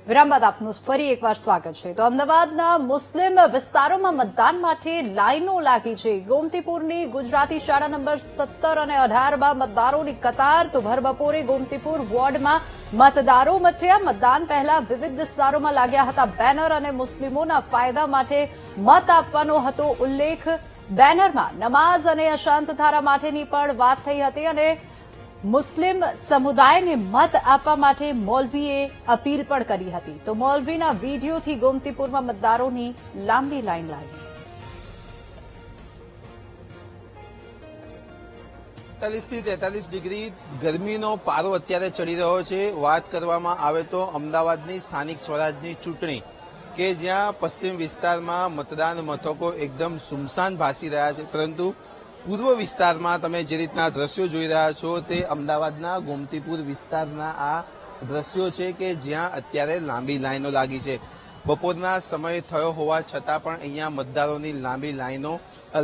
વિરામ બાદ આપનું ફરી એકવાર સ્વાગત છે। તો અમદાવાદના મુસ્લિમ વિસ્તારોમાં મતદાન માટે લાઈનો લાગી છે। ગોમતીપુરની ગુજરાતી શાળા નંબર 17 અને 18માં મતદારોની કતાર। તો ભર બપોરે ગોમતીપુર વોર્ડમાં મતદારો મચ્યા। મતદાન પહેલા વિવિધ વિસ્તારોમાં લાગ્યા હતા બેનર અને મુસ્લિમોના ફાયદા માટે મત આપવાનો હતો ઉલ્લેખ। બેનરમાં નમાઝ અને અશાંત ધારા માટેની પણ વાત થઈ હતી અને મુસ્લિમ સમુદાયને મત આપવા માટે મૌલવીએ અપીલ પણ કરી હતી। તો મૌલવીના વીડિયોથી ગોમતીપુરમાં મતદારોની લાંબી લાઈન લાગી। 43 થી 43 ડિગ્રી ગરમીનો પારો અત્યારે ચડી રહ્યો છે। વાત કરવામાં આવે તો અમદાવાદની સ્થાનિક સ્વરાજની ચૂંટણી કે જ્યાં પશ્ચિમ વિસ્તારમાં મતદાન મથકો એકદમ સુમસાન ભાસી રહ્યા છે, પરંતુ પૂર્વ વિસ્તારમાં તમે જે રીતના દ્રશ્યો જોઈ રહ્યા છો તે અમદાવાદના ગોમતીપુર વિસ્તારના આ દ્રશ્યો છે કે જ્યાં અત્યારે લાંબી લાઈનો લાગી છે। બપોરના સમય થયો હોવા છતાં પણ અહીંયા મતદારોની લાંબી લાઈનો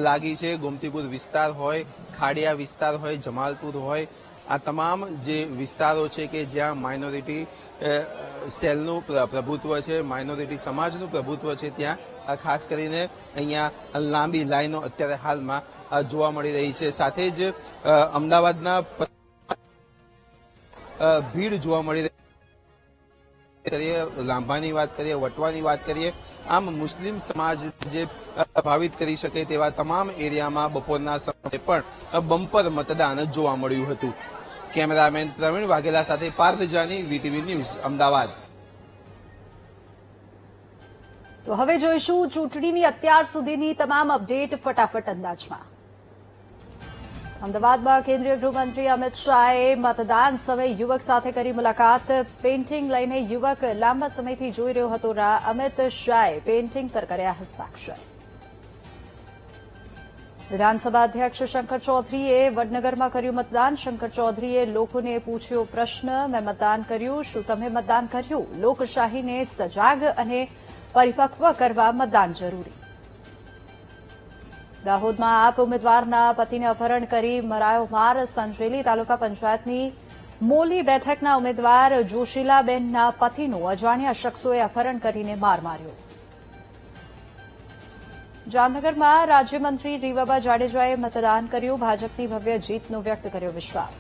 લાગી છે। ગોમતીપુર વિસ્તાર હોય, ખાડિયા વિસ્તાર હોય, જમાલપુર હોય, આ તમામ જે વિસ્તારો છે કે જ્યાં માઇનોરિટી સેલનું પ્રભુત્વ છે, માઇનોરિટી સમાજનું પ્રભુત્વ છે, ત્યાં ખાસ કરીને અહીંયા લાંબી લાઈનો અત્યારે હાલમાં જોવા મળી રહી છે। સાથે જ અમદાવાદના ભીડ જોવા મળી રહી કરીએ, લાંભાની વાત કરીએ, વટવાની વાત કરીએ, આમ મુસ્લિમ સમાજ જે પ્રભાવિત કરી શકે તેવા તમામ એરિયામાં બપોરના સમયે પણ બમ્પર મતદાન જોવા મળ્યું હતું। કેમેરામેન પ્રવીણ વાઘેલા સાથે પાર્થ જાની, વીટીવી ન્યૂઝ, અમદાવાદ। તો હવે જોઈશું ચૂંટણીની અત્યાર સુધીની તમામ અપડેટ ફટાફટ અંદાજમાં। અમદાવાદમાં કેન્દ્રીય ગૃહમંત્રી અમિત શાહે મતદાન સમયે યુવક સાથે કરી મુલાકાત। પેઇન્ટિંગ લઈને યુવક લાંબા સમયથી જોઈ રહ્યો હતો રાહ। અમિત શાહે પેઇન્ટિંગ પર કર્યા હસ્તાક્ષર। વિધાનસભા અધ્યક્ષ શંકર ચૌધરીએ વડનગરમાં કર્યું મતદાન। શંકર ચૌધરીએ લોકોને પૂછ્યો પ્રશ્ન, મેં મતદાન કર્યું, શું તમે મતદાન કર્યું? લોકશાહીને સજાગ અને પરિપક્વ કરવા મતદાન જરૂરી। દાહોદમાં આપ ઉમેદવારના પતિને અપહરણ કરી મરાયો માર। સંજેલી તાલુકા પંચાયતની મોલી બેઠકના ઉમેદવાર જોશીલાબેનના પતિનું અજાણ્યા શખ્સોએ અપહરણ કરીને માર માર્યો। જામનગરમાં રાજ્યમંત્રી રીવાબા જાડેજાએ મતદાન કર્યું। ભાજપની ભવ્ય જીતનો વ્યક્ત કર્યો વિશ્વાસ।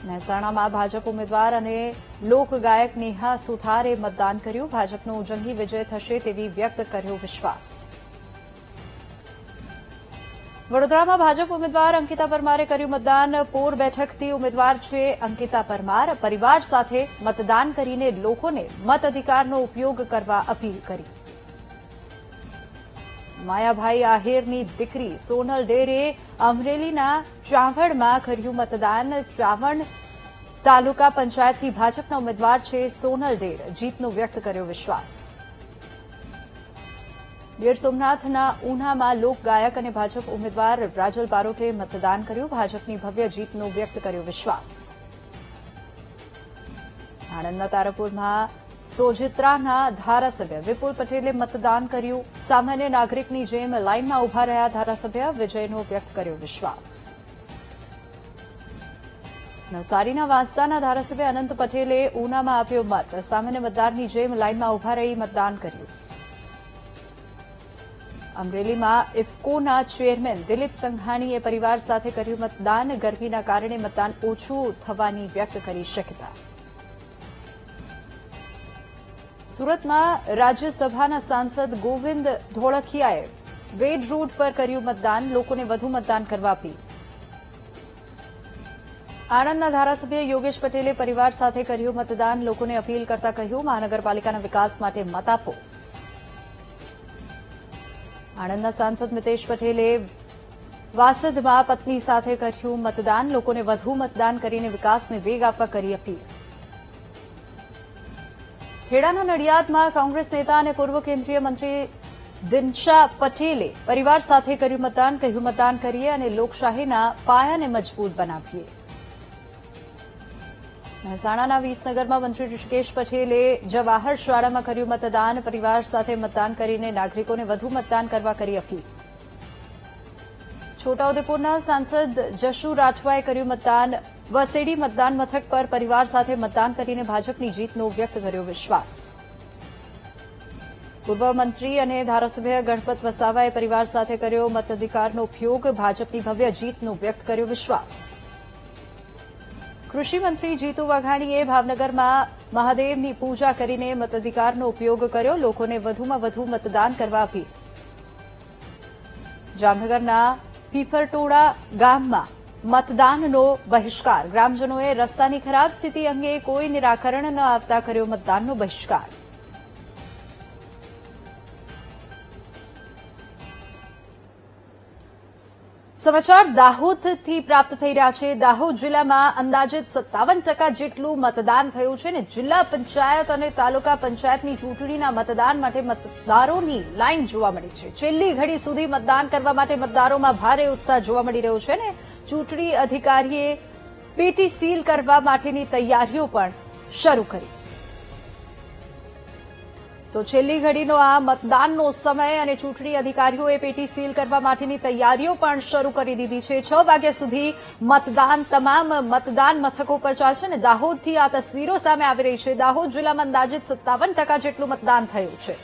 મહેસાણામાં ભાજપ ઉમેદવાર અને લોકગાયક નેહા સુથારે મતદાન કર્યું। ભાજપનો જંગી વિજય થશે તેવી વ્યક્ત કર્યો વિશ્વાસ। વડોદરામાં ભાજપ ઉમેદવાર અંકિતા પરમારે કર્યું મતદાન। પોર બેઠકથી ઉમેદવાર છે અંકિતા પરમાર। પરિવાર સાથે મતદાન કરીને લોકોને મત અધિકારનો ઉપયોગ કરવા અપીલ કરી। માયાભાઈ આહિરની દીકરી સોનલ ડેરે અમરેલીના ચાવણમાં કર્યું મતદાન। ચાવણ તાલુકા પંચાયતથી ભાજપના ઉમેદવાર છે સોનલ ડેર। જીતનો વ્યક્ત કર્યો વિશ્વાસ। ગીર સોમનાથના ઉનામાં લોકગાયક અને ભાજપ ઉમેદવાર રાજલ બારોટે મતદાન કર્યું। ભાજપની ભવ્ય જીતનો વ્યક્ત કર્યો વિશ્વાસ। આણંદના તારાપુરમાં સોજિત્રાના ધારાસભ્ય વિપુલ પટેલે મતદાન કર્યું। સામાન્ય નાગરિકની જેમ લાઇનમાં ઉભા રહ્યા ધારાસભ્ય, વિજયનો વ્યક્ત કર્યો વિશ્વાસ। નવસારીના વાંસદાના ધારાસભ્ય અનંત પટેલે ઉનામાં આપ્યો મત। સામાન્ય મતદારની જેમ લાઇનમાં ઉભા રહી મતદાન કર્યું। અમરેલીમાં ઇફકોના ચેરમેન દિલીપ સંઘાણીએ પરિવાર સાથે કર્યું મતદાન। ગરમીના કારણે મતદાન ઓછું થવાની વ્યક્ત કરી શક્યતા। સુરતમાં રાજ્યસભાના સાંસદ ગોવિંદ ધોળકિયાએ વેડ રોડ પર કર્યું મતદાન। લોકોને વધુ મતદાન કરવા અપીલ। આણંદના ધારાસભ્ય યોગેશ પટેલે પરિવાર સાથે કર્યું મતદાન। લોકોને અપીલ કરતા કહ્યું, મહાનગરપાલિકાના વિકાસ માટે મત આપો। આણંદના સાંસદ મિતેશ પટેલે વાસદમાં પત્ની સાથે કર્યું મતદાન। લોકોને વધુ મતદાન કરીને વિકાસને વેગ આપવા કરી અપીલ। ખેડાના નડિયાદમાં કોંગ્રેસ નેતા અને પૂર્વ કેન્દ્રીય મંત્રી દિનશા પટેલે પરિવાર સાથે કર્યું મતદાન। કહ્યું, મતદાન કરીએ અને લોકશાહીના પાયાને મજબૂત બનાવીએ। મહેસાણાના વિસનગરમાં મંત્રી ઋષિકેશ પટેલે જવાહર શાળામાં કર્યું મતદાન। પરિવાર સાથે મતદાન કરીને નાગરિકોને વધુ મતદાન કરવા કરી અપીલ। છોટાઉદેપુરના સાંસદ જશુ રાઠવાએ કર્યું મતદાન। વસેડી મતદાન મથક પર પરિવાર સાથે મતદાન કરીને ભાજપની જીતનો વ્યક્ત કર્યો વિશ્વાસ. પૂર્વ મંત્રી અને ધારાસભ્ય ગણપત વસાવાએ પરિવાર સાથે કર્યો મતાધિકારનો ઉપયોગ, ભાજપની ભવ્ય જીતનો વ્યક્ત કર્યો વિશ્વાસ. કૃષિ મંત્રી જીતુ વાઘાણીએ ભાવનગરમાં મહાદેવની પૂજા કરીને મતાધિકારનો ઉપયોગ કર્યો, લોકોને વધુમાં વધુ મતદાન કરવા અપીલ. જામનગરના પીપરટોડા ગામમાં મતદાનનો બહિષ્કાર, ગ્રામજનોએ રસ્તાની ખરાબ સ્થિતિ અંગે કોઈ નિરાકરણ ન આવતા કર્યો મતદાનનો બહિષ્કાર. સમાચાર દાહોદથી પ્રાપ્ત થઈ રહ્યા છે. દાહોદ જિલ્લામાં અંદાજિત 57% જેટલું મતદાન થયું છે અને જિલ્લા પંચાયત અને તાલુકા પંચાયતની ચૂંટણીના મતદાન માટે મતદારોની લાઇન જોવા મળી છે. છેલ્લી ઘડી સુધી મતદાન કરવા માટે મતદારોમાં ભારે ઉત્સાહ જોવા મળી રહ્યો છે અને ચૂંટણી અધિકારીએ પેટી સીલ કરવા માટેની તૈયારીઓ પણ શરૂ કરી. તો છેલ્લી ઘડીનો આ મતદાનનો સમય અને ચૂંટણી અધિકારીઓએ પેટી સીલ કરવા માટેની તૈયારીઓ પણ શરૂ કરી દીધી છે. 6 વાગ્યા સુધી મતદાન તમામ મતદાન મથકો પર ચાલશે અને દાહોદથી આ તસવીરો સામે આવી રહી છે. દાહોદ જિલ્લામાં અંદાજિત 57% જેટલું મતદાન થયું છે.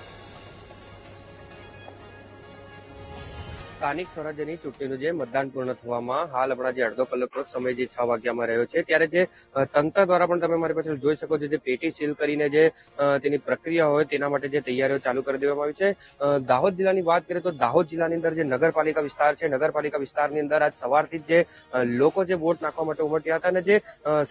સ્થાનિક સ્વરાજ્યની ચૂંટણીનું જે મતદાન પૂર્ણ થવામાં હાલ હમણાં જે અડધો કલાકનો સમય જે 6 વાગ્યામાં રહ્યો છે, ત્યારે જે તંત્ર દ્વારા પણ તમે મારી પાસે જોઈ શકો છો, જે પેટી સીલ કરીને જે તેની પ્રક્રિયા હોય તેના માટે જે તૈયારીઓ ચાલુ કરી દેવામાં આવી છે. દાહોદ જિલ્લાની વાત કરીએ તો દાહોદ જિલ્લાની અંદર જે નગરપાલિકા વિસ્તાર છે, નગરપાલિકા વિસ્તારની અંદર આજ સવારથી જ જે લોકો જે વોટ નાખવા માટે ઉમટ્યા હતા અને જે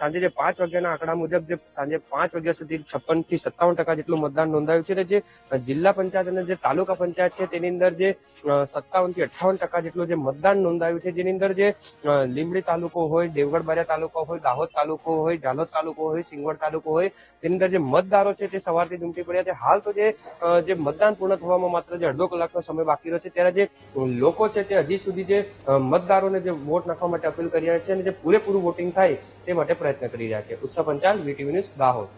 સાંજે જે 5 વાગ્યાના આંકડા મુજબ જે સાંજે 5 વાગ્યા સુધી 56 થી 57% જેટલું મતદાન નોંધાયું છે અને જે જિલ્લા પંચાયત અને જે તાલુકા પંચાયત છે તેની અંદર જે 57 થી 58% જેટલું જે મતદાન નોંધાયું છે, જેની અંદર જે લીંબડી તાલુકો હોય, દેવગઢ બારિયા તાલુકો હોય, દાહોદ તાલુકો હોય, ઝાલોદ તાલુકો હોય, સિંગવડ તાલુકો હોય, તેની અંદર જે મતદારો છે તે સવારથી જ ઉમટી પડ્યા છે. હાલ તો જે મતદાન પૂર્ણ થવામાં માત્ર જે અડધો કલાકનો સમય બાકી રહ્યો છે, ત્યારે જે લોકો છે તે હજી સુધી જે મતદારોને જે વોટ નાખવા માટે અપીલ કરી રહ્યા છે અને જે પૂરેપૂરું વોટિંગ થાય તે માટે પ્રયત્ન કરી રહ્યા છે. ઉત્સવ પંચાલ, વીટીવી ન્યૂઝ, દાહોદ.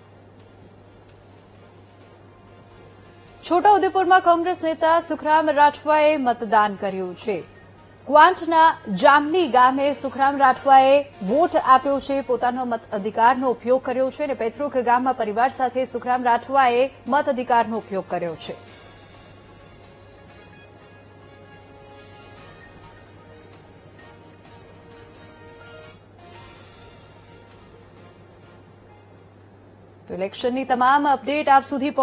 છોટાઉદેપુરમાં કોંગ્રેસ નેતા સુખરામ રાઠવાએ મતદાન કર્યું છે. ક્વાંટના જામલી ગામે સુખરામ રાઠવાએ વોટ આપ્યો છે, પોતાનો મત અધિકારનો ઉપયોગ કર્યો છે અને પેથરૂક ગામમાં પરિવાર સાથે સુખરામ રાઠવાએ મત અધિકારનો ઉપયોગ કર્યો છે. તો ઇલેક્શનની તમામ અપડેટ આપ સુધી